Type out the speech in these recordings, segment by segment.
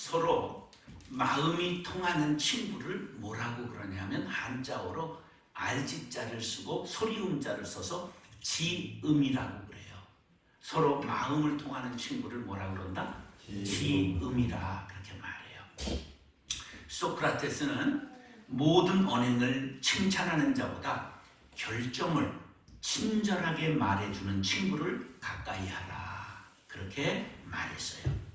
서로 마음이 통하는 친구를 뭐라고 그러냐면 한자어로 알지자를 쓰고 소리음자를 써서 지음이라고 그래요. 서로 마음을 통하는 친구를 뭐라고 그런다? 지음이라 그렇게 말해요. 소크라테스는 모든 언행을 칭찬하는 자보다 결점을 친절하게 말해주는 친구를 가까이 하라 그렇게 말했어요.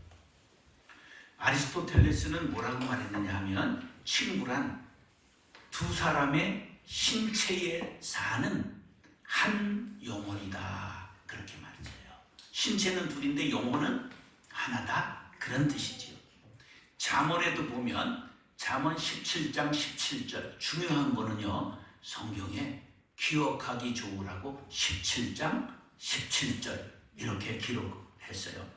아리스토텔레스는 뭐라고 말했느냐 하면 친구란 두 사람의 신체에 사는 한 영혼이다 그렇게 말했어요. 신체는 둘인데 영혼은 하나다 그런 뜻이지요. 잠언에도 보면 잠언 17장 17절 중요한 거는요, 성경에 기억하기 좋으라고 17장 17절 이렇게 기록했어요.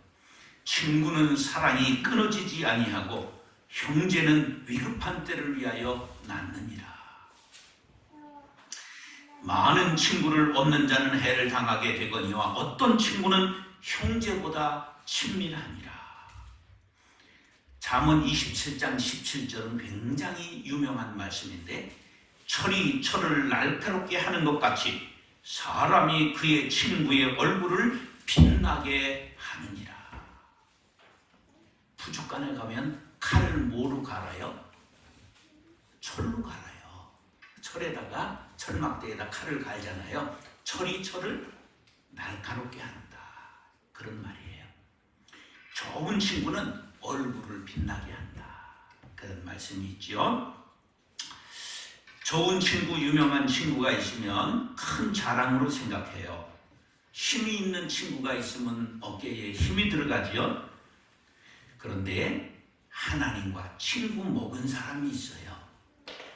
친구는 사랑이 끊어지지 아니하고 형제는 위급한 때를 위하여 낳느니라. 많은 친구를 얻는 자는 해를 당하게 되거니와 어떤 친구는 형제보다 친밀하니라. 잠언 27장 17절은 굉장히 유명한 말씀인데 철이 철을 날카롭게 하는 것 같이 사람이 그의 친구의 얼굴을 빛나게 하느니라. 푸죽간에 가면 칼을 뭐로 갈아요? 철로 갈아요. 철에다가 철막대에다 칼을 갈잖아요. 철이 철을 날카롭게 한다 그런 말이에요. 좋은 친구는 얼굴을 빛나게 한다 그런 말씀이 있죠. 좋은 친구, 유명한 친구가 있으면 큰 자랑으로 생각해요. 힘이 있는 친구가 있으면 어깨에 힘이 들어가지요. 그런데 하나님과 친구 먹은 사람이 있어요.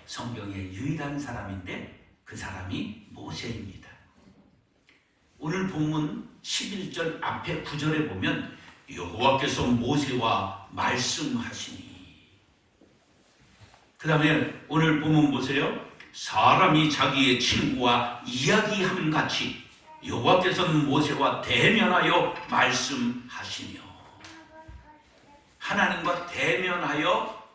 성경의 유일한 사람인데 그 사람이 모세입니다. 오늘 본문 11절 앞에 9절에 보면 여호와께서 모세와 말씀하시니, 그 다음에 오늘 본문 보세요. 사람이 자기의 친구와 이야기함 같이 여호와께서는 모세와 대면하여 말씀하시며, 하나님과 대면하여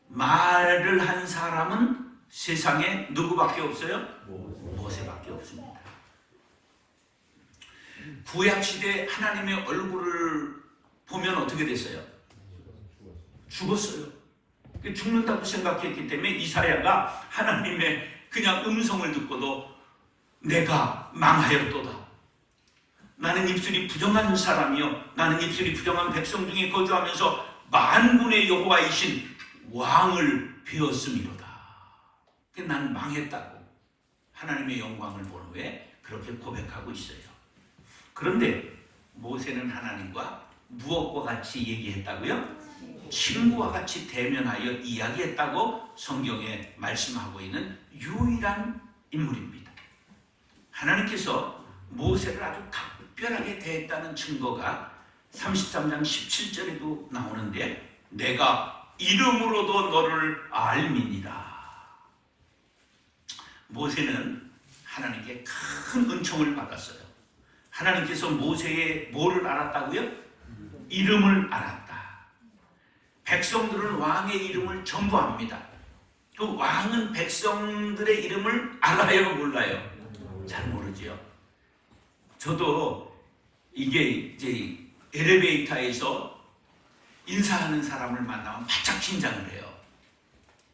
말을 한 사람은 세상에 누구밖에 없어요? 모세밖에 없습니다. 구약시대 하나님의 얼굴을 보면 어떻게 됐어요? 죽었어요. 죽는다고 생각했기 때문에 이사야가 하나님의 그냥 음성을 듣고도 내가 망하였도다. 나는 입술이 부정한 사람이요, 나는 입술이 부정한 백성 중에 거주하면서 만군의 여호와이신 왕을 배웠음이로다. 나는 망했다고 하나님의 영광을 본 후에 그렇게 고백하고 있어요. 그런데 모세는 하나님과 무엇과 같이 얘기했다고요? 친구와 같이 대면하여 이야기했다고 성경에 말씀하고 있는 유일한 인물입니다. 하나님께서 모세를 아주 각별하게 대했다는 증거가 33장 17절에도 나오는데 내가 이름으로도 너를 알미니라. 모세는 하나님께 큰 은총을 받았어요. 하나님께서 모세의 뭐를 알았다고요? 이름을 알았다. 백성들은 왕의 이름을 전부 압니다. 그 왕은 백성들의 이름을 알아요, 몰라요? 잘 모르지요. 저도 이게 이제 엘리베이터에서 인사하는 사람을 만나면 바짝 긴장을 해요.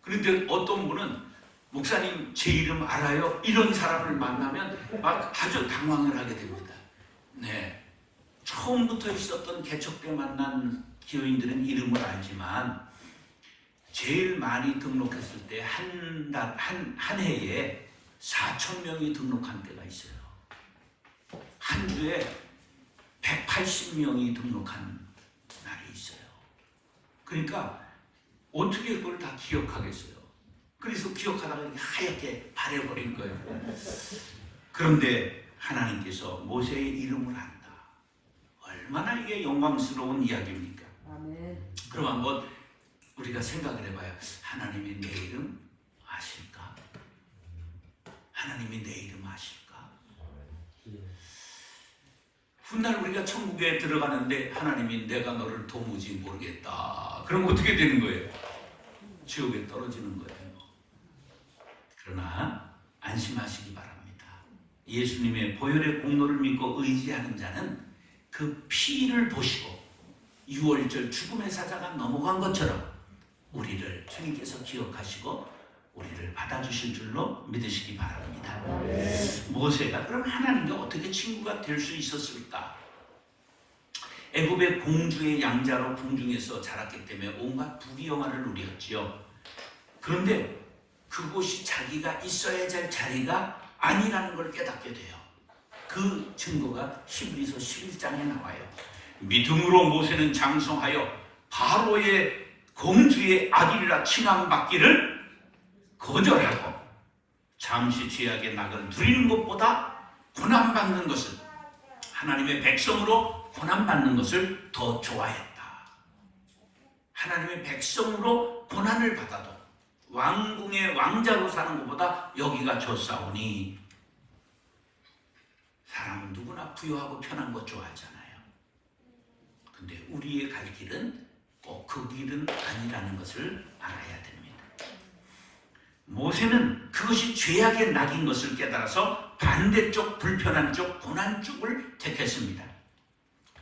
그런데 어떤 분은 목사님 제 이름 알아요? 이런 사람을 만나면 막 아주 당황을 하게 됩니다. 네, 처음부터 있었던 개척 때 만난 기도인들은 이름을 알지만 제일 많이 등록했을 때 한 해에 4,000명이 등록한 때가 있어요. 한 주에 180명이 등록한 날이 있어요. 그러니까 어떻게 그걸 다 기억하겠어요? 그래서 기억하다가 이렇게 하얗게 바래버린 거예요. 그런데 하나님께서 모세의 이름을 안다. 얼마나 이게 영광스러운 이야기입니까? 아멘. 그럼 한번 우리가 생각을 해봐요. 하나님이 내 이름 아실까? 하나님이 내 이름 아실까? 훗날 우리가 천국에 들어가는데 하나님이 내가 너를 도무지 모르겠다. 그럼 어떻게 되는 거예요? 지옥에 떨어지는 거예요. 그러나 안심하시기 바랍니다. 예수님의 보혈의 공로를 믿고 의지하는 자는 그 피를 보시고 6월절 죽음의 사자가 넘어간 것처럼 우리를 주님께서 기억하시고 우리를 받아주실 줄로 믿으시기 바랍니다. 모세가 그럼 하나님과 어떻게 친구가 될 수 있었을까? 애굽의 공주의 양자로 궁중에서 자랐기 때문에 온갖 부귀영화를 누렸지요. 그런데 그곳이 자기가 있어야 할 자리가 아니라는 걸 깨닫게 돼요. 그 증거가 히브리서 11장에 나와요. 믿음으로 모세는 장성하여 바로의 공주의 아들이라 칭함받기를 거절하고 잠시 죄악의 낙을 누리는 것보다 고난받는 것을, 하나님의 백성으로 고난받는 것을 더 좋아했다. 하나님의 백성으로 고난을 받아도 왕궁의 왕자로 사는 것보다 여기가 좋사오니, 사람은 누구나 부유하고 편한 것 좋아하잖아요. 근데 우리의 갈 길은 꼭 그 길은 아니라는 것을 알아야 됩니다. 모세는 그것이 죄악의 낙인 것을 깨달아서 반대쪽, 불편한 쪽, 고난 쪽을 택했습니다.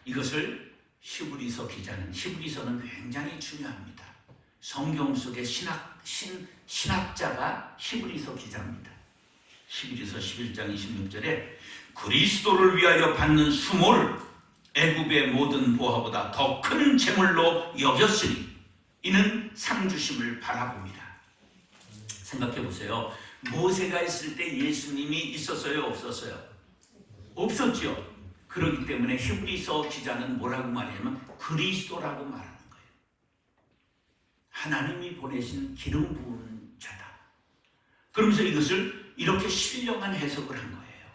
이것을 히브리서 기자는, 히브리서는 굉장히 중요합니다. 성경 속의 신학자가 히브리서 기자입니다. 히브리서 11장 26절에 그리스도를 위하여 받는 수모를 애굽의 모든 보화보다 더 큰 재물로 여겼으니 이는 상 주심을 바라봅니다. 생각해 보세요. 모세가 있을 때 예수님이 있었어요, 없었어요? 없었죠. 그렇기 때문에 히브리서 기자는 뭐라고 말하냐면 그리스도라고 말하는 거예요. 하나님이 보내신 기름 부은 자다. 그러면서 이것을 이렇게 신령한 해석을 한 거예요.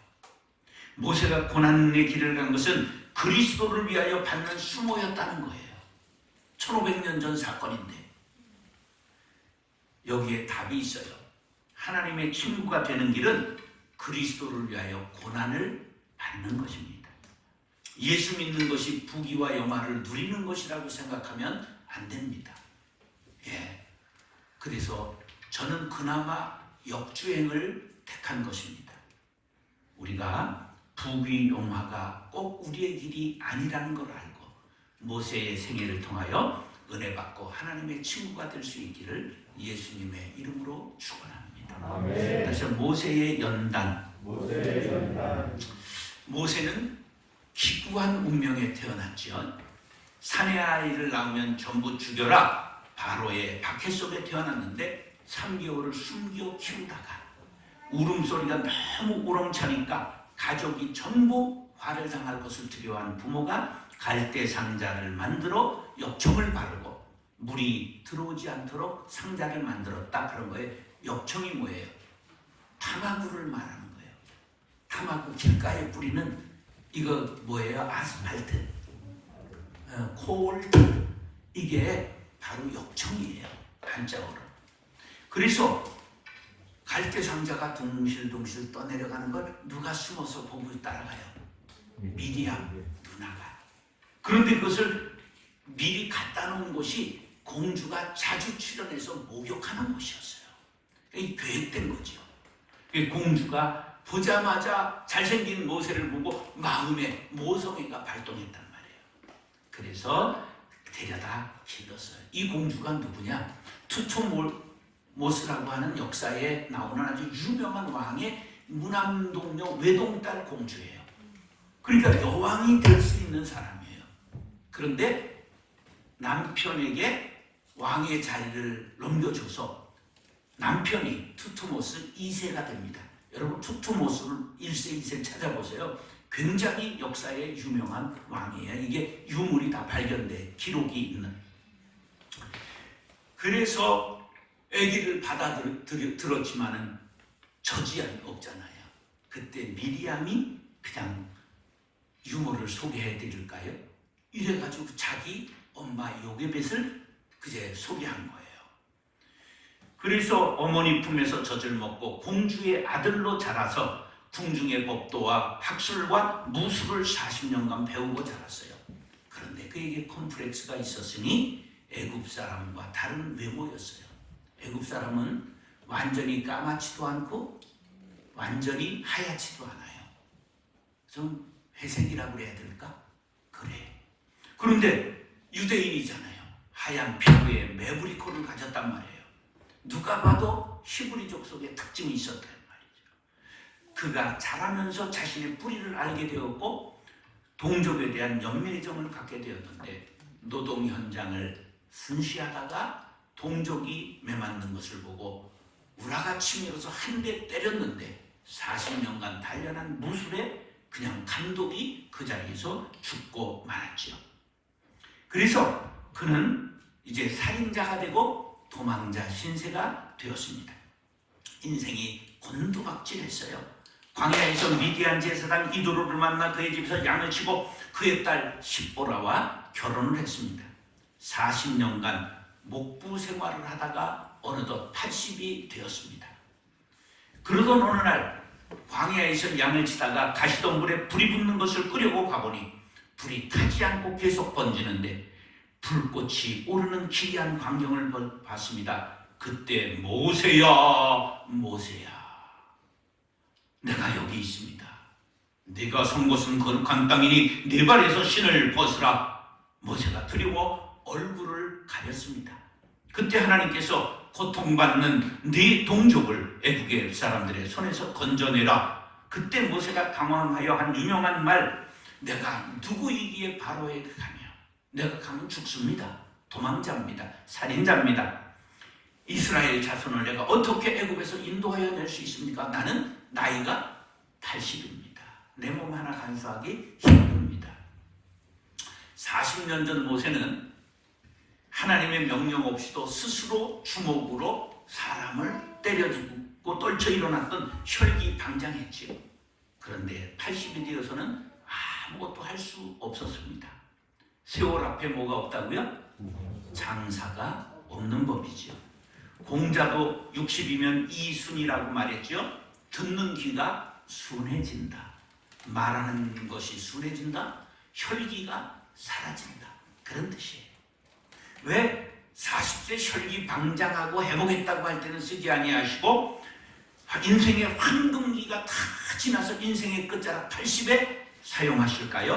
모세가 고난의 길을 간 것은 그리스도를 위하여 받는 수모였다는 거예요. 1500년 전 사건인데 여기에 답이 있어요. 하나님의 친구가 되는 길은 그리스도를 위하여 고난을 받는 것입니다. 예수 믿는 것이 부귀와 영화를 누리는 것이라고 생각하면 안 됩니다. 그래서 저는 그나마 역주행을 택한 것입니다. 우리가 부귀 영화가 꼭 우리의 길이 아니라는 걸 알고 모세의 생애를 통하여 은혜 받고 하나님의 친구가 될 수 있기를 예수님의 이름으로 축원합니다. 아멘. 다시 모세의 연단. 모세는 기구한 운명에 태어났죠. 사내 아이를 낳으면 전부 죽여라, 바로의 박해 속에 태어났는데 3개월을 숨겨 키우다가 울음소리가 너무 우렁차니까 가족이 전부 화를 당할 것을 두려워하는 부모가 갈대 상자를 만들어 역청을 바르고 물이 들어오지 않도록 상자를 만들었다. 그런 거예요. 역청이 뭐예요? 타마구를 말하는 거예요. 타마구 길가에 뿌리는 이거 뭐예요? 아스팔트, 콜트, 이게 바로 역청이에요. 한자어로. 그래서 갈대 상자가 둥실둥실 떠내려가는 걸 누가 숨어서 보고 따라가요? 미리암 누나가. 그런데 그것을 미리 갖다 놓은 곳이 공주가 자주 출연해서 목욕하는 곳이었어요. 이게 계획된 거죠. 공주가 보자마자 잘생긴 모세를 보고 마음에 모성애가 발동했단 말이에요. 그래서 데려다 길렀어요. 이 공주가 누구냐? 투토모스라고 하는 역사에 나오는 아주 유명한 왕의 무남동녀 외동딸 공주예요. 그러니까 여왕이 될 수 있는 사람이에요. 그런데 남편에게 왕의 자리를 넘겨줘서 남편이 투토모스 2세가 됩니다. 여러분 투토모스를 1세, 2세 찾아보세요. 굉장히 역사에 유명한 왕이에요. 이게 유물이 다 발견돼 기록이 있는. 그래서 아기를 받아들었지만은 저지함이 없잖아요. 그때 미리암이 그냥 유모를 소개해 드릴까요? 이래가지고 자기 엄마 요게벳을 그제 소개한 거예요. 그래서 어머니 품에서 젖을 먹고 공주의 아들로 자라서 궁중의 법도와 학술과 무술을 40년간 배우고 자랐어요. 그런데 그에게 컴플렉스가 있었으니 애굽 사람과 다른 외모였어요. 애굽 사람은 완전히 까맣지도 않고 완전히 하얗지도 않아요. 좀 회색이라고 그래야 될까? 그래. 그런데 유대인이잖아요. 하얀 피부에 매부리 코를 가졌단 말이에요. 누가 봐도 히브리족 속에 특징이 있었단 말이죠. 그가 자라면서 자신의 뿌리를 알게 되었고 동족에 대한 연민의정을 갖게 되었는데 노동 현장을 순시하다가 동족이 매맞는 것을 보고 우라가 치밀어서 한 대 때렸는데 40년간 단련한 무술에 그냥 감독이 그 자리에서 죽고 말았지요. 그래서 그는 이제 살인자가 되고 도망자 신세가 되었습니다. 인생이 곤두박질했어요. 광야에서 미디안 제사장 이도로를 만나 그의 집에서 양을 치고 그의 딸 십보라와 결혼을 했습니다. 40년간 목부 생활을 하다가 어느덧 80이 되었습니다. 그러던 어느 날 광야에서 양을 치다가 가시덤불에 불이 붙는 것을 끄려고 가보니 불이 타지 않고 계속 번지는데 불꽃이 오르는 기이한 광경을 봤습니다. 그때 모세야, 모세야, 내가 여기 있습니다. 네가 선 곳은 거룩한 땅이니 네 발에서 신을 벗으라. 모세가 두려워 얼굴을 가렸습니다. 그때 하나님께서 고통받는 네 동족을 애국의 사람들의 손에서 건져내라. 그때 모세가 당황하여 한 유명한 말, 내가 누구이기에 바로에게 가며 내가 가면 죽습니다. 도망자입니다. 살인자입니다. 이스라엘 자손을 내가 어떻게 애굽에서 인도하여 낼 수 있습니까? 나는 나이가 80입니다. 내 몸 하나 간수하기 힘듭니다. 40년 전 모세는 하나님의 명령 없이도 스스로 주먹으로 사람을 때려 죽고 떨쳐 일어났던 혈기방장했지요. 그런데 80이 되어서는 아무것도 할 수 없었습니다. 세월 앞에 뭐가 없다고요? 장사가 없는 법이지요. 공자도 60이면 이순이라고 말했죠. 듣는 귀가 순해진다. 말하는 것이 순해진다. 혈기가 사라진다. 그런 뜻이에요. 왜 40세 혈기방장하고 해보겠다고 할 때는 쓰지 아니하시고 인생의 황금기가 다 지나서 인생의 끝자락 80에 사용하실까요?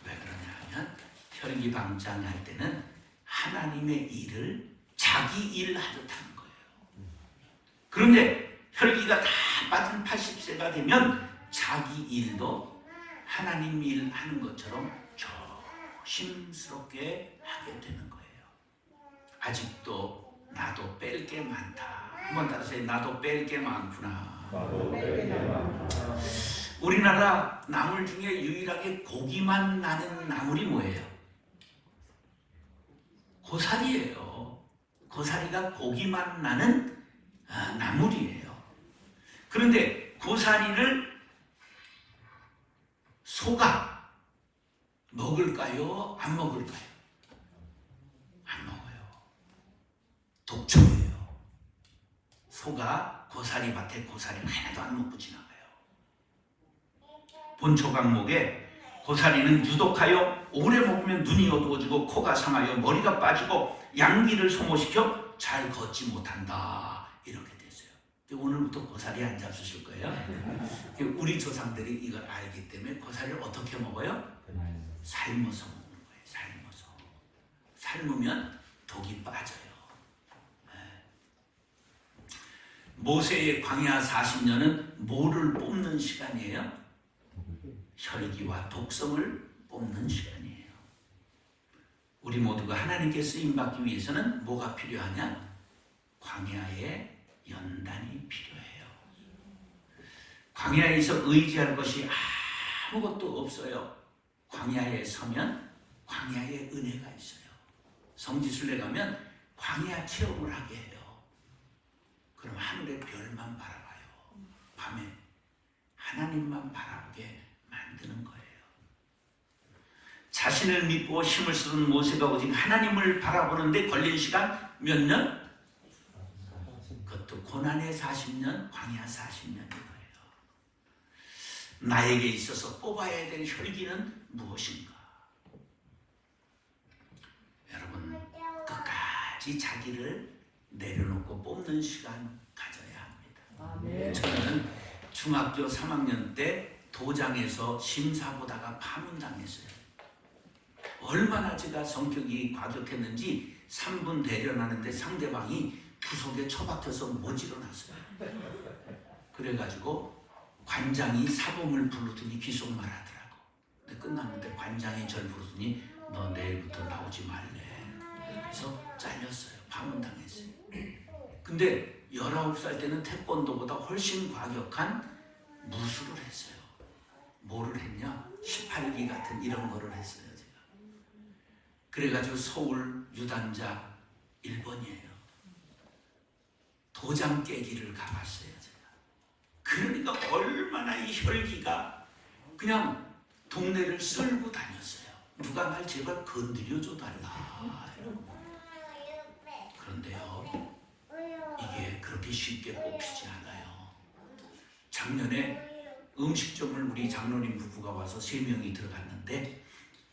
왜 그러냐 하면 혈기방장할 때는 하나님의 일을 자기 일 하듯 하는 거예요. 그런데 혈기가 다 빠진 80세가 되면 자기 일도 하나님 일 하는 것처럼 조심스럽게 하게 되는 거예요. 아직도 나도 뺄 게 많다. 한번 따라서요. 나도 뺄 게 많구나. 나도 뺄 게 많구나. 우리나라 나물 중에 유일하게 고기만 나는 나물이 뭐예요? 고사리예요. 고사리가 고기만 나는 나물이에요. 그런데 고사리를 소가 먹을까요? 안 먹을까요? 안 먹어요. 독초예요. 소가 고사리 밭에 고사리 하나도 안 먹고 지나가요. 본초 강목에 고사리는 유독하여 오래 먹으면 눈이 어두워지고 코가 상하여 머리가 빠지고 양기를 소모시켜 잘 걷지 못한다. 이렇게 됐어요. 오늘부터 고사리 안 잡수실 거예요. 우리 조상들이 이걸 알기 때문에 고사리를 어떻게 먹어요? 삶아서 먹는 거예요. 삶아서. 삶으면 독이 빠져요. 모세의 광야 40년은 뭐를 뽑는 시간이에요? 혈기와 독성을 뽑는 시간이에요. 우리 모두가 하나님께 쓰임받기 위해서는 뭐가 필요하냐? 광야의 연단이 필요해요. 광야에서 의지할 것이 아무것도 없어요. 광야에 서면 광야의 은혜가 있어요. 성지순례 가면 광야 체험을 하게 해요. 그럼 하늘의 별만 바라봐요. 밤에 하나님만 바라보게 만드는 거예요. 자신을 믿고 힘을 쓰는 모세가 오직 하나님을 바라보는데 걸린 시간 몇 년? 그것도 고난의 40년, 광야 40년인 거예요. 나에게 있어서 뽑아야 될 혈기는 무엇인가? 여러분, 끝까지 자기를 내려놓고 뽑는 시간 가져야 합니다. 아멘. 저는 중학교 3학년 때 도장에서 심사 보다가 파문당했어요. 얼마나 제가 성격이 과격했는지 3분 대련하는데 상대방이 구석에 처박혀서 못 일어났어요. 그래가지고 관장이 사범을 부르더니 귓속말하더라고. 근데 끝났는데 관장이 절 부르더니 너 내일부터 나오지 말래. 그래서 잘렸어요. 파문당했어요. 근데 19살 때는 태권도보다 훨씬 과격한 무술을 했어요. 뭐를 했냐? 18기 같은 이런 거를 했어요. 제가. 그래가지고 서울 유단자 1번이에요. 도장 깨기를 가봤어요. 제가. 그러니까 얼마나 이 혈기가 그냥 동네를 쓸고 다녔어요. 누가 날 제발 건드려줘 달라. 그런데요, 이게 그렇게 쉽게 뽑히지 않아요. 작년에 음식점을 우리 장로님 부부가 와서 3명이 들어갔는데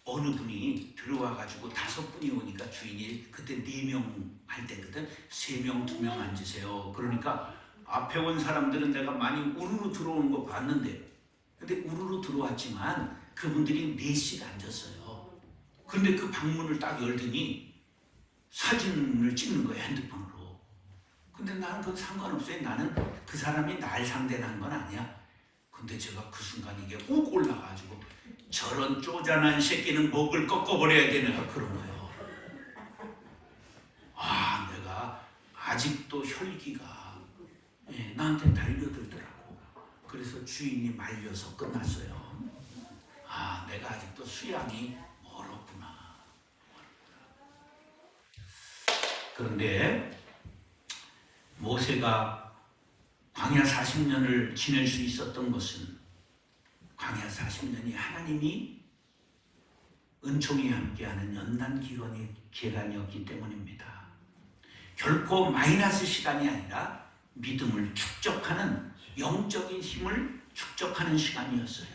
어느 분이 들어와가지고 5분이 오니까 주인이 그때 4명 할 때거든. 3명, 2명 앉으세요. 그러니까 앞에 온 사람들은 내가 많이 우르르 들어오는 거 봤는데, 근데 우르르 들어왔지만 그분들이 4씩 앉았어요. 근데 그 방문을 딱 열더니 사진을 찍는 거예요, 핸드폰으로. 근데 나는 그건 상관없어요. 나는 그 사람이 날 상대한 건 아니야. 근데 제가 그 순간 이게 욱 올라가지고 저런 쪼잔한 새끼는 목을 꺾어버려야 되나 그런 거예요. 아, 내가 아직도 혈기가 나한테 달려들더라고. 그래서 주인이 말려서 끝났어요. 아, 내가 아직도 수양이 멀었구나. 그런데 모세가 광야 40년을 지낼 수 있었던 것은 광야 40년이 하나님이 은총이 함께하는 연단 기간이었기 때문입니다. 결코 마이너스 시간이 아니라 믿음을 축적하는 영적인 힘을 축적하는 시간이었어요.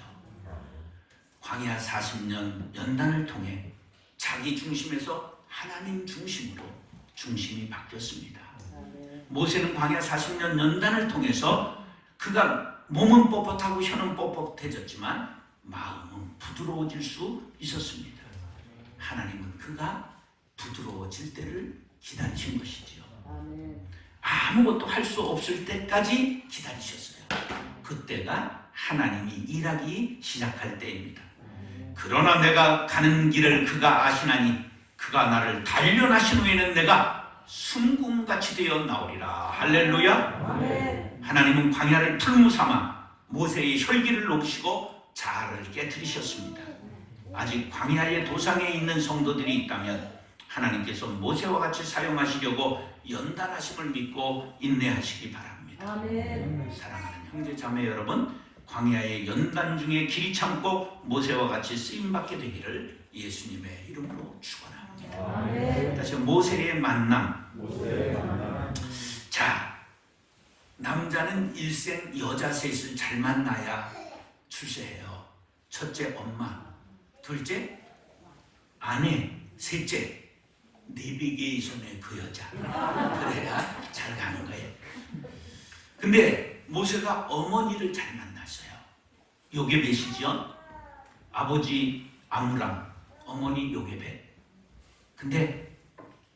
광야 40년 연단을 통해 자기 중심에서 하나님 중심으로 중심이 바뀌었습니다. 모세는 광야 40년 연단을 통해서 그가 몸은 뻣뻣하고 혀는 뻣뻣해졌지만 마음은 부드러워질 수 있었습니다. 하나님은 그가 부드러워질 때를 기다리신 것이지요. 아무것도 할 수 없을 때까지 기다리셨어요. 그때가 하나님이 일하기 시작할 때입니다. 그러나 내가 가는 길을 그가 아시나니 그가 나를 단련하신 후에는 내가 순금같이 되어 나오리라. 할렐루야. 아멘. 하나님은 광야를 풀무 삼아 모세의 혈기를 녹이시고 자아를 깨뜨리셨습니다. 아직 광야의 도상에 있는 성도들이 있다면 하나님께서 모세와 같이 사용하시려고 연단하심을 믿고 인내하시기 바랍니다. 아멘. 사랑하는 형제 자매 여러분, 광야의 연단 중에 길이 참고 모세와 같이 쓰임받게 되기를 예수님의 이름으로 축원합니다. 아멘. 다시 모세의 만남. 자, 남자는 일생 여자 셋을 잘 만나야 출세해요. 첫째 엄마, 둘째 아내, 셋째 내비게이션의 그 여자. 그래야 잘 가는 거예요. 근데 모세가 어머니를 잘 만났어요. 요게벳이죠. 아버지 아므람, 어머니 요게벳. 근데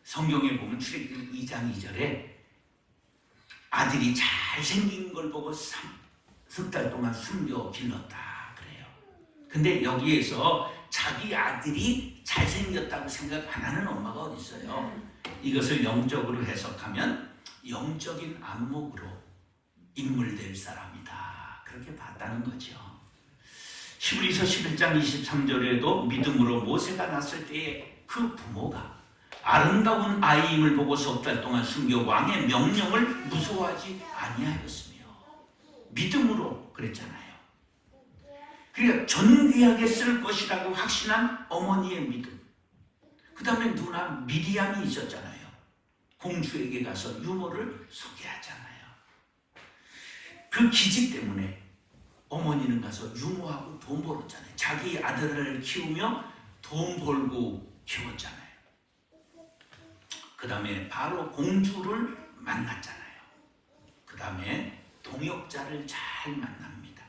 성경에 보면 출애굽기 2장 2절에 아들이 잘생긴 걸 보고 3달 동안 숨겨 길렀다 그래요. 근데 여기에서 자기 아들이 잘생겼다고 생각 안 하는 엄마가 어디 있어요? 이것을 영적으로 해석하면 영적인 안목으로 인물될 사람이다, 그렇게 봤다는 거죠. 히브리서 11장 23절에도 믿음으로 모세가 났을 때에 그 부모가 아름다운 아이임을 보고 석 달 동안 숨겨 왕의 명령을 무서워하지 아니하였으며 믿음으로 그랬잖아요. 그러니까 존귀하게 쓸 것이라고 확신한 어머니의 믿음. 그 다음에 누나 미디안이 있었잖아요. 공주에게 가서 유모를 소개하잖아요. 그 기지 때문에 어머니는 가서 유모하고 돈 벌었잖아요. 자기 아들을 키우며 돈 벌고 키웠잖아요. 그 다음에 바로 공주를 만났잖아요. 그 다음에 동역자를 잘 만납니다.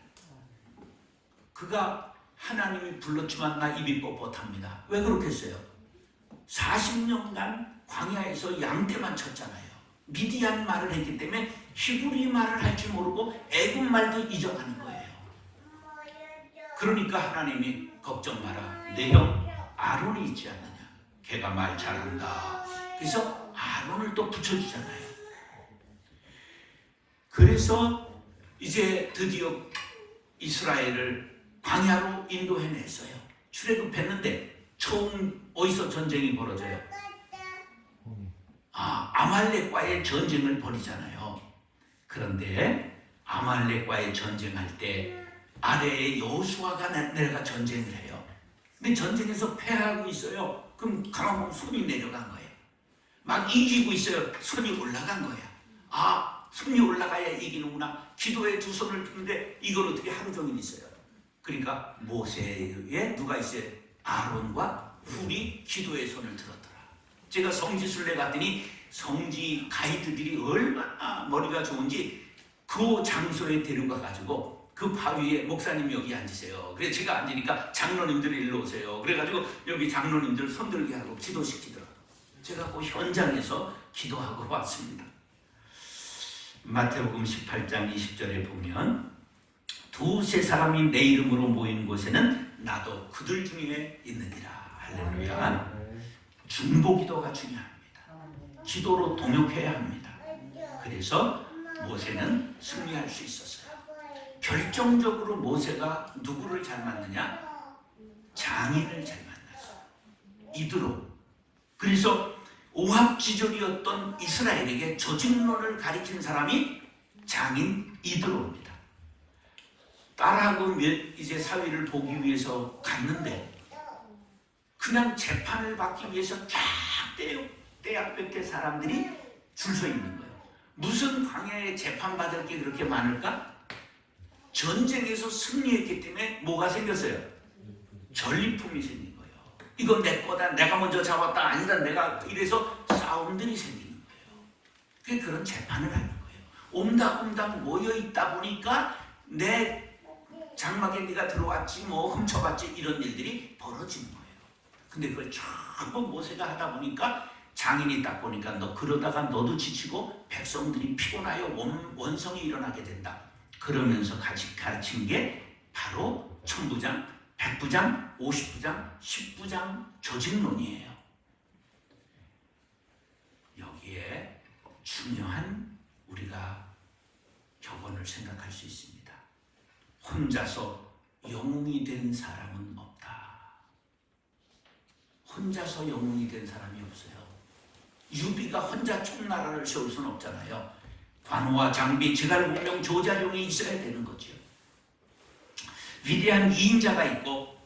그가 하나님이 불렀지만 나 입이 뻣뻣합니다. 왜 그렇겠어요? 40년간 광야에서 양떼만 쳤잖아요. 미디안 말을 했기 때문에 히브리 말을 할 줄 모르고 애굽 말도 잊어가는 거예요. 그러니까 하나님이 걱정 마라. 내 형 아론이 있지 않느냐. 걔가 말 잘한다. 그래서 아론을 또 붙여주잖아요. 그래서 이제 드디어 이스라엘을 광야로 인도해냈어요. 출애굽했는데 처음 어디서 전쟁이 벌어져요? 아말렉과의 전쟁을 벌이잖아요. 그런데 아말렉과의 전쟁할 때 아래에 여호수아가 내려가 전쟁을 해요. 근데 전쟁에서 패하고 있어요. 그럼 가만 보면 손이 내려간 거예요. 막 이기고 있어요. 손이 올라간 거야. 손이 올라가야 이기는구나. 기도에 두 손을 드는데 이걸 어떻게 하루 종일 있어요. 그러니까 모세에 누가 있어요? 아론과 훌이 기도의 손을 들었더라. 제가 성지순례 갔더니 성지 가이드들이 얼마나 머리가 좋은지 그 장소에 데려가가지고 그 바위에 목사님 여기 앉으세요. 그래서 제가 앉으니까 장로님들 일로 오세요. 그래가지고 여기 장로님들 손들게 하고 기도시키더라고요. 제가 그 현장에서 기도하고 왔습니다. 마태복음 18장 20절에 보면 두세 사람이 내 이름으로 모인 곳에는 나도 그들 중에 있느니라. 할렐루야. 중보기도가 중요합니다. 기도로 동역해야 합니다. 그래서 모세는 승리할 수 있었어요. 결정적으로 모세가 누구를 잘 만나냐? 장인을 잘 만났어요. 이드로. 그래서 오합지졸이었던 이스라엘에게 조직론을 가리킨 사람이 장인 이드로입니다. 딸하고 이제 사위를 보기 위해서 갔는데 그냥 재판을 받기 위해서 쫙 떼약 몇 개 사람들이 줄 서 있는 거예요. 무슨 광야에 재판받을 게 그렇게 많을까? 전쟁에서 승리했기 때문에 뭐가 생겼어요? 전리품이 생긴 거예요. 이건 내 거다. 내가 먼저 잡았다. 아니다. 내가 이래서 싸움들이 생기는 거예요. 그게 그런 재판을 하는 거예요. 옴닥옴닥 모여있다 보니까 내 장막에 네가 들어왔지 뭐 훔쳐봤지 이런 일들이 벌어지는 거예요. 근데 그걸 전부 모세가 하다 보니까 장인이 딱 보니까 너 그러다가 너도 지치고 백성들이 피곤하여 원성이 일어나게 된다. 그러면서 같이 가르친 게 바로 천부장, 백부장, 50부장, 10부장 조직론이에요. 여기에 중요한 우리가 격언을 생각할 수 있습니다. 혼자서 영웅이 된 사람은 없다. 혼자서 영웅이 된 사람이 없어요. 유비가 혼자 총나라를 세울 수는 없잖아요. 관우와 장비, 제갈공명, 조자룡이 있어야 되는 거죠. 위대한 이인자가 있고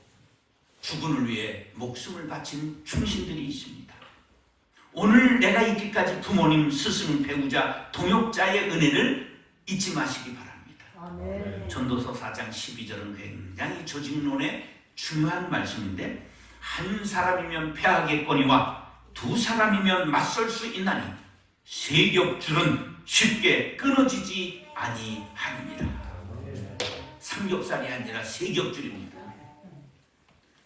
주군을 위해 목숨을 바친 충신들이 있습니다. 오늘 내가 있기까지 부모님, 스승, 배우자, 동역자의 은혜를 잊지 마시기 바랍니다. 아멘. 전도서 4장 12절은 굉장히 조직론의 중요한 말씀인데 한 사람이면 패하겠거니와 두 사람이면 맞설 수 있나니 세 겹줄은 쉽게 끊어지지 아니하느니라. 삼겹살이 아니라 세 겹줄입니다.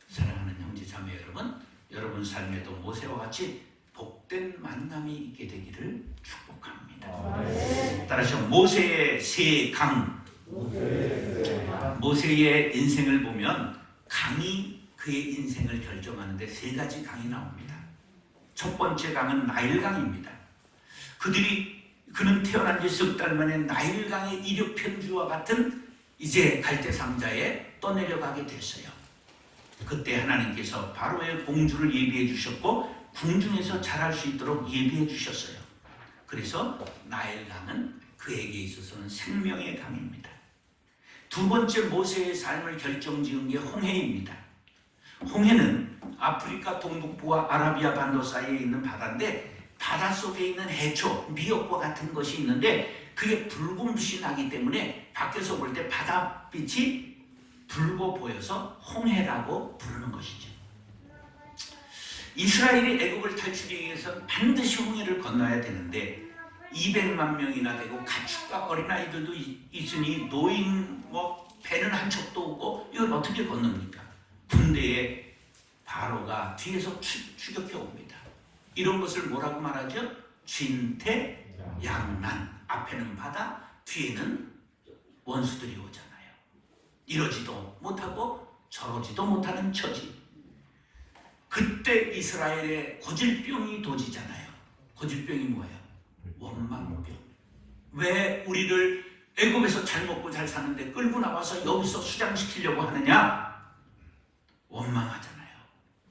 사랑하는 형제 자매 여러분, 여러분 삶에도 모세와 같이 복된 만남이 있게 되기를 축복합니다. 따라서 모세의 세 강, 모세의 인생을 보면 강이 그의 인생을 결정하는데 세 가지 강이 나옵니다. 첫 번째 강은 나일강입니다. 그는 태어난 지 석 달 만에 나일강의 이륙 편주와 같은 이제 갈대상자에 떠내려가게 됐어요. 그때 하나님께서 바로의 공주를 예비해 주셨고 궁중에서 자랄 수 있도록 예비해 주셨어요. 그래서 나일강은 그에게 있어서는 생명의 강입니다. 두 번째 모세의 삶을 결정지은 게 홍해입니다. 홍해는 아프리카 동북부와 아라비아 반도 사이에 있는 바다인데 바닷속에 있는 해초, 미역과 같은 것이 있는데 그게 붉은 빛이 나기 때문에 밖에서 볼 때 바닷빛이 붉어 보여서 홍해라고 부르는 것이죠. 이스라엘이 애국을 탈출하기 위해서 반드시 홍해를 건너야 되는데 200만 명이나 되고 가축과 어린아이들도 있으니 노인 배는 한 척도 없고 이걸 어떻게 건넙니까? 군대에 바로가 뒤에서 추격해 옵니다. 이런 것을 뭐라고 말하죠? 진퇴양난. 앞에는 바다, 뒤에는 원수들이 오잖아요. 이러지도 못하고 저러지도 못하는 처지. 그때 이스라엘의 고질병이 도지잖아요. 고질병이 뭐예요? 원망병. 왜 우리를 애굽에서 잘 먹고 잘 사는데 끌고 나와서 여기서 수장시키려고 하느냐? 원망하잖아요.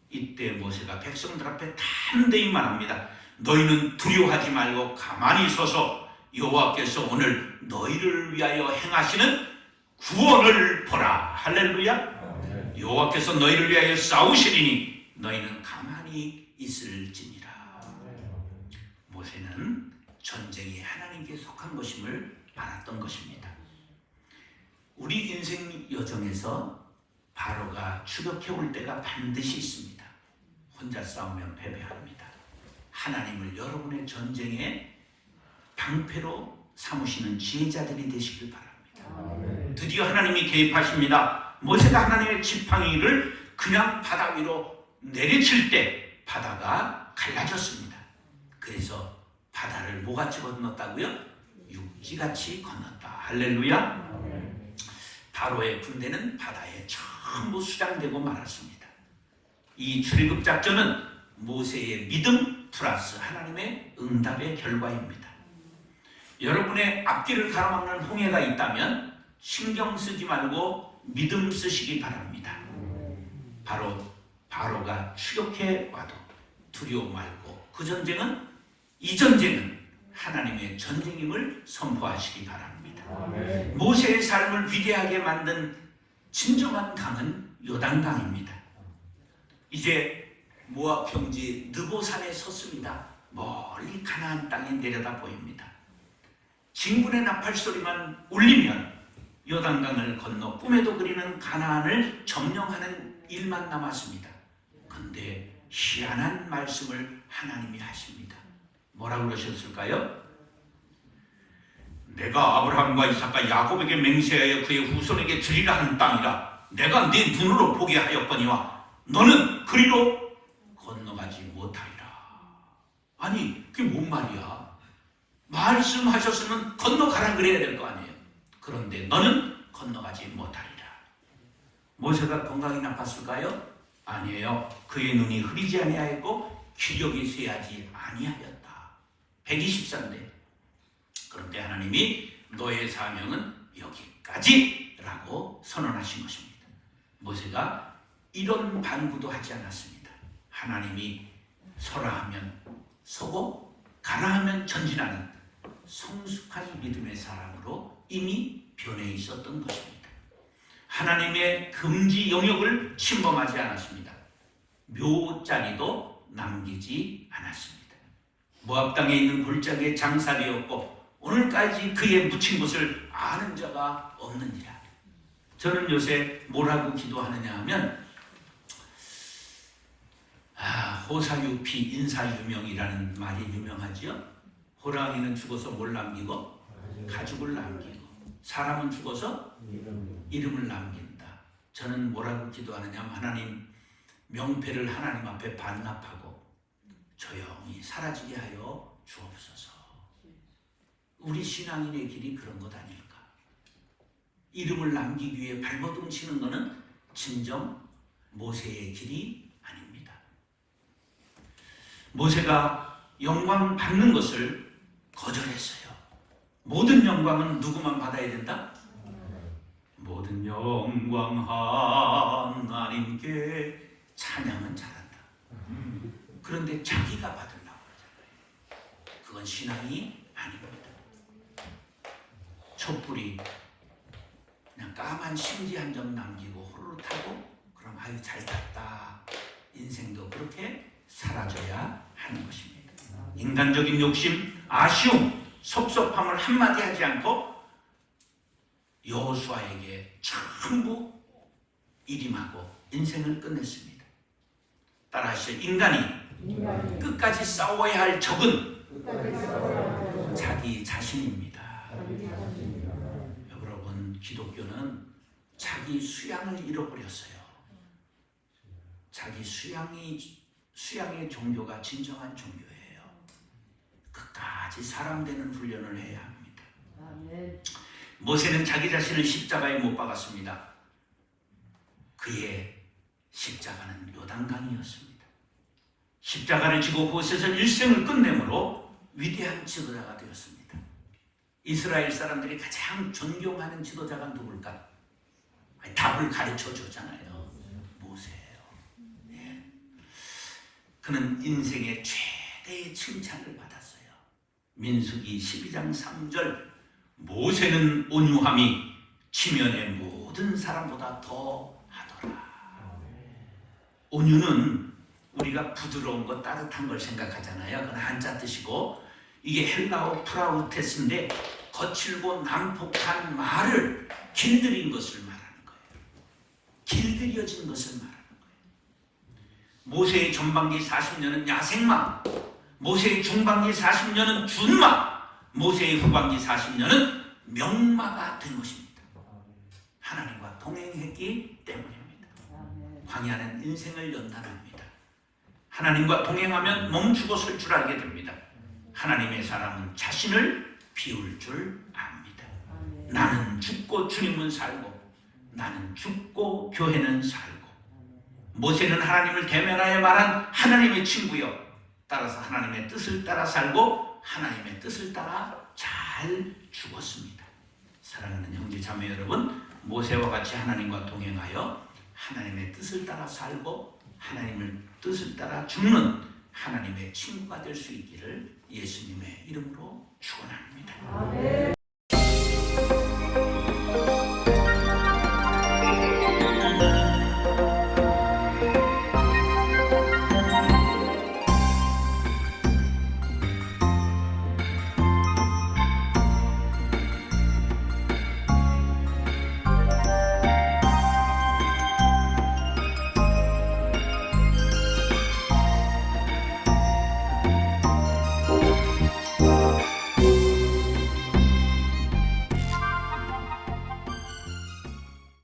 이때 모세가 백성들 앞에 담대히 말합니다. 너희는 두려워하지 말고 가만히 서서 여호와께서 오늘 너희를 위하여 행하시는 구원을 보라. 할렐루야. 여호와께서 너희를 위하여 싸우시리니 너희는 가만히 있을지니라. 모세는 전쟁이 하나님께 속한 것임을 알았던 것입니다. 우리 인생 여정에서 바로가 추격해 올 때가 반드시 있습니다. 혼자 싸우면 패배합니다. 하나님을 여러분의 전쟁에 방패로 삼으시는 지혜자들이 되시길 바랍니다. 드디어 하나님이 개입하십니다. 모세가 하나님의 지팡이를 그냥 바다 위로 내리칠 때 바다가 갈라졌습니다. 그래서 바다를 뭐같이 건넜다고요? 육지같이 건넜다. 할렐루야. 바로의 군대는 바다에 전부 수장되고 말았습니다. 이 출애굽 작전은 모세의 믿음 플러스 하나님의 응답의 결과입니다. 여러분의 앞길을 가로막는 홍해가 있다면 신경 쓰지 말고 믿음 쓰시기 바랍니다. 바로가 추격해 와도 두려워 말고 이 전쟁은 하나님의 전쟁임을 선포하시기 바랍니다. 모세의 삶을 위대하게 만든 진정한 강은 요단강입니다. 이제 모압 평지 느보산에 섰습니다. 멀리 가나안 땅이 내려다 보입니다. 진군의 나팔 소리만 울리면 요단강을 건너 꿈에도 그리는 가나안을 점령하는 일만 남았습니다. 그런데 희한한 말씀을 하나님이 하십니다. 뭐라고 그러셨을까요? 내가 아브라함과 이삭과 야곱에게 맹세하여 그의 후손에게 주리라 한 땅이라 내가 네 눈으로 보게 하였거니와 너는 그리로 건너가지 못하리라. 아니 그게 뭔 말이야? 말씀하셨으면 건너가라 그래야 될 거 아니에요. 그런데 너는 건너가지 못하리라. 모세가 건강이 나빴을까요? 아니에요. 그의 눈이 흐리지 아니하였고 기력이 쇠하지 아니하였다. 120세인데 그런데 하나님이 너의 사명은 여기까지라고 선언하신 것입니다. 모세가 이런 반구도 하지 않았습니다. 하나님이 서라 하면 서고 가라 하면 전진하는 성숙한 믿음의 사람으로 이미 변해 있었던 것입니다. 하나님의 금지 영역을 침범하지 않았습니다. 묘자리도 남기지 않았습니다. 모압 땅에 있는 골짜기에 장사되었고 오늘까지 그의 묻힌 것을 아는 자가 없느니라. 저는 요새 뭐라고 기도하느냐 하면 호사유피 인사유명이라는 말이 유명하지요. 호랑이는 죽어서 뭘 남기고? 가죽을 남기고 사람은 죽어서 이름을 남긴다. 저는 뭐라고 기도하느냐 하면 하나님 명패를 하나님 앞에 반납하고 조용히 사라지게 하여 주옵소서. 우리 신앙인의 길이 그런 것 아닐까? 이름을 남기기 위해 발버둥 치는 것은 진정 모세의 길이 아닙니다. 모세가 영광 받는 것을 거절했어요. 모든 영광은 누구만 받아야 된다? 모든 영광 하나님께 찬양은 잘한다. 그런데 자기가 받으려고 하잖아요. 그건 신앙이 아닙니다. 촛불이 그냥 까만 심지 한 점 남기고 호로로 타고 그럼 아유 잘 탔다. 인생도 그렇게 사라져야 하는 것입니다. 인간적인 욕심, 아쉬움, 섭섭함을 한마디 하지 않고 여호수아에게 전부 일임하고 인생을 끝냈습니다. 따라하시죠. 인간이 끝까지 싸워야 할 적은 자기 자신입니다. 여러분, 기독교는 자기 수양을 잃어버렸어요. 자기 수양의 종교가 진정한 종교예요. 끝까지 사람 되는 훈련을 해야 합니다. 모세는 자기 자신을 십자가에 못 박았습니다. 그의 십자가는 요단강이었습니다. 십자가를 지고 그곳에서 일생을 끝내므로 위대한 지도자가 되었습니다. 이스라엘 사람들이 가장 존경하는 지도자가 누굴까? 답을 가르쳐 줬잖아요. 모세예요. 네. 그는 인생의 최대의 칭찬을 받았어요. 민수기 12장 3절, 모세는 온유함이 지면의 모든 사람보다 더 하더라. 온유는 우리가 부드러운 것, 따뜻한 걸 생각하잖아요. 그건 한자 뜻이고, 이게 헬라어 프라우테스인데 거칠고 난폭한 말을 길들인 것을 말하는 거예요. 길들여진 것을 말하는 거예요. 모세의 전반기 40년은 야생마, 모세의 중반기 40년은 준마, 모세의 후반기 40년은 명마가 된 것입니다. 하나님과 동행했기 때문입니다. 광야는 인생을 연단합니다. 하나님과 동행하면 멈추고 설 줄 알게 됩니다. 하나님의 사람은 자신을 비울 줄 압니다. 나는 죽고 주님은 살고, 나는 죽고 교회는 살고. 모세는 하나님을 대면하여 말한 하나님의 친구여, 따라서 하나님의 뜻을 따라 살고 하나님의 뜻을 따라 잘 죽었습니다. 사랑하는 형제 자매 여러분, 모세와 같이 하나님과 동행하여 하나님의 뜻을 따라 살고 하나님의 뜻을 따라 죽는 하나님의 친구가 될 수 있기를 예수님의 이름으로 축원합니다.